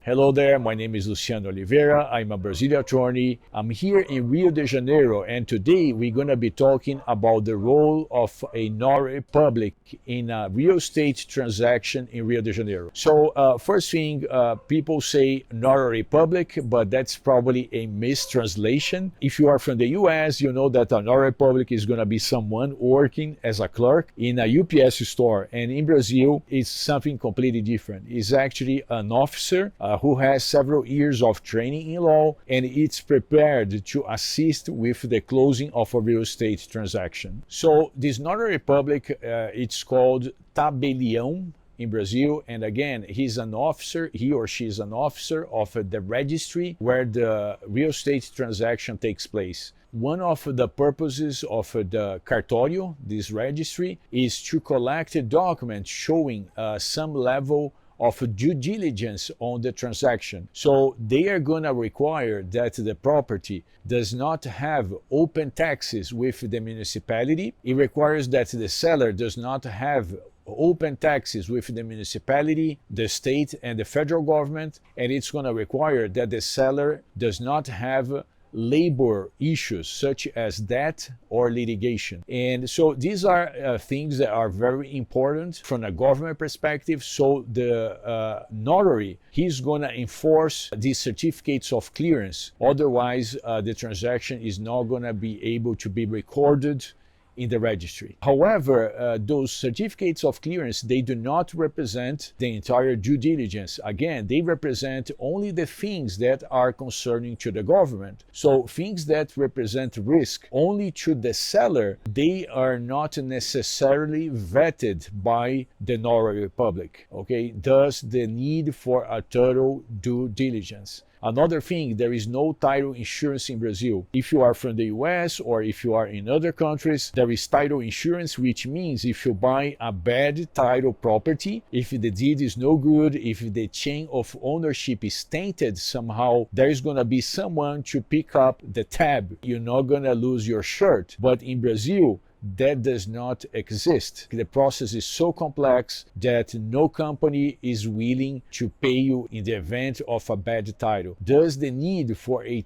Hello there, my name is Luciano Oliveira. I'm a Brazilian attorney. I'm here in Rio de Janeiro, and today we're going to be talking about the role of a Notary Public in a real estate transaction in Rio de Janeiro. So first thing, people say Notary Public, but that's probably a mistranslation. If you are from the US, you know that a Notary Public is going to be someone working as a clerk in a UPS store, and in Brazil it's something completely different. It's actually an officer who has several years of training in law, and it's prepared to assist with the closing of a real estate transaction. So this Notary Public, it's called Tabelião in Brazil, and again, he or she is an officer of the registry where the real estate transaction takes place. One of the purposes of the cartorio, this registry, is to collect documents showing some level of due diligence on the transaction. So they are going to require that the property does not have open taxes with the municipality. It requires that the seller does not have open taxes with the municipality, the state, and the federal government, and it's going to require that the seller does not have labor issues such as debt or litigation. And so these are things that are very important from a government perspective. So the notary, he's going to enforce these certificates of clearance. Otherwise, the transaction is not going to be able to be recorded in the registry. However, those certificates of clearance, they do not represent the entire due diligence. Again, they represent only the things that are concerning to the government. So things that represent risk only to the seller, they are not necessarily vetted by the Notary Public. Okay, thus the need for a thorough due diligence. Another thing, there is no title insurance in Brazil. If you are from the US or if you are in other countries, there is title insurance, which means if you buy a bad title property, if the deed is no good, if the chain of ownership is tainted somehow, there is going to be someone to pick up the tab. You're not going to lose your shirt. But in Brazil, that does not exist. The process is so complex that no company is willing to pay you in the event of a bad title. Thus, the need for a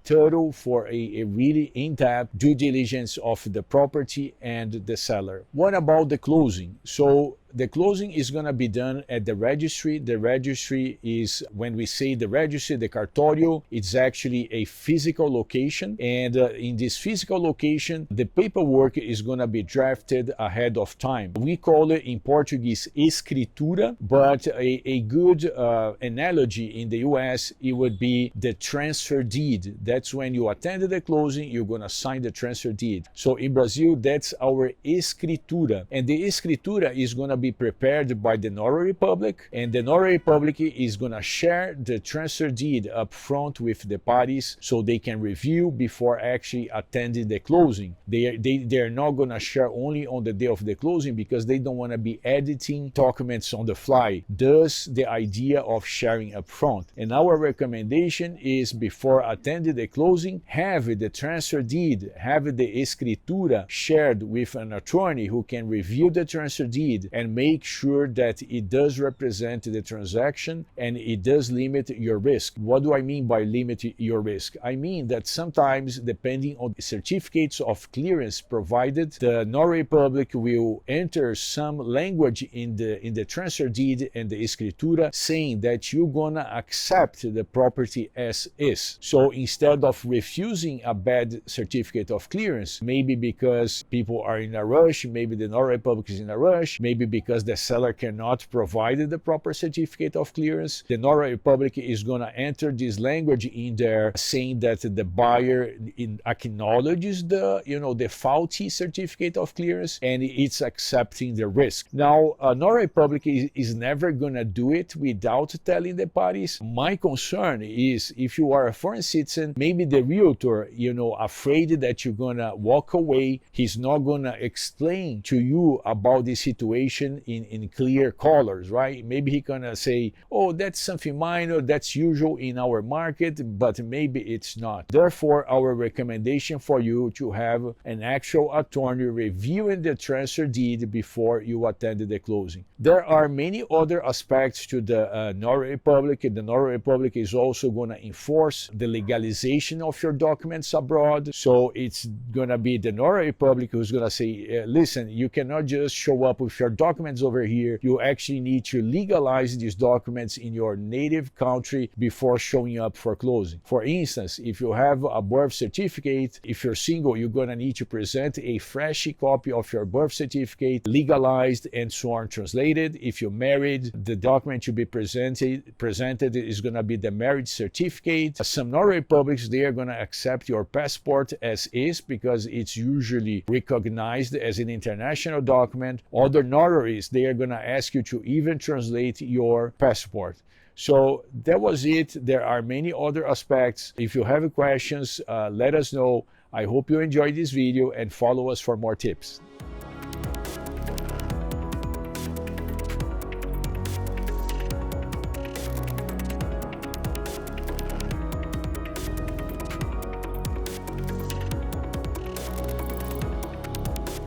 really in-depth due diligence of the property and the seller. What about the closing? So the closing is going to be done at the registry. The registry is, when we say the registry, the cartorio, it's actually a physical location. And in this physical location, the paperwork is going to be drafted ahead of time. We call it in Portuguese escritura, but a good analogy in the US, it would be the transfer deed. That's when you attend the closing, you're going to sign the transfer deed. So in Brazil, that's our escritura. And the escritura is going to be prepared by the Notary Public, and the Notary Public is going to share the transfer deed up front with the parties so they can review before actually attending the closing. They're not going to share only on the day of the closing because they don't want to be editing documents on the fly. Thus, the idea of sharing up front. And our recommendation is before attending the closing, have the transfer deed, have the escritura shared with an attorney who can review the transfer deed and make sure that it does represent the transaction and it does limit your risk. What do I mean by limit your risk? I mean that sometimes, depending on the certificates of clearance provided, the Notary Public will enter some language in the transfer deed and the escritura saying that you're gonna accept the property as is. So instead of refusing a bad certificate of clearance, maybe because people are in a rush, maybe the Notary Public is in a rush, maybe because the seller cannot provide the proper certificate of clearance, the Notary Public is going to enter this language in there saying that the buyer acknowledges the faulty certificate of clearance and it's accepting the risk. Now, Notary Public is never going to do it without telling the parties. My concern is if you are a foreign citizen, maybe the realtor, afraid that you're going to walk away, he's not going to explain to you about the situation documentation in clear colors, right? Maybe he gonna say, oh, that's something minor, that's usual in our market, but maybe it's not. Therefore, our recommendation for you to have an actual attorney reviewing the transfer deed before you attend the closing. There are many other aspects to the Notary Public. The Notary Public is also going to enforce the legalization of your documents abroad. So it's going to be the Notary Public who's going to say, listen, you cannot just show up with your documents over here. You actually need to legalize these documents in your native country before showing up for closing. For instance, if you have a birth certificate, if you're single, you're going to need to present a fresh copy of your birth certificate, legalized and sworn translated. If you're married, the document to be presented is going to be the marriage certificate. Some Notary Publics, they are going to accept your passport as is because it's usually recognized as an international document. Other notaries, they are going to ask you to even translate your passport. So that was it. There are many other aspects. If you have questions, let us know. I hope you enjoyed this video and follow us for more tips.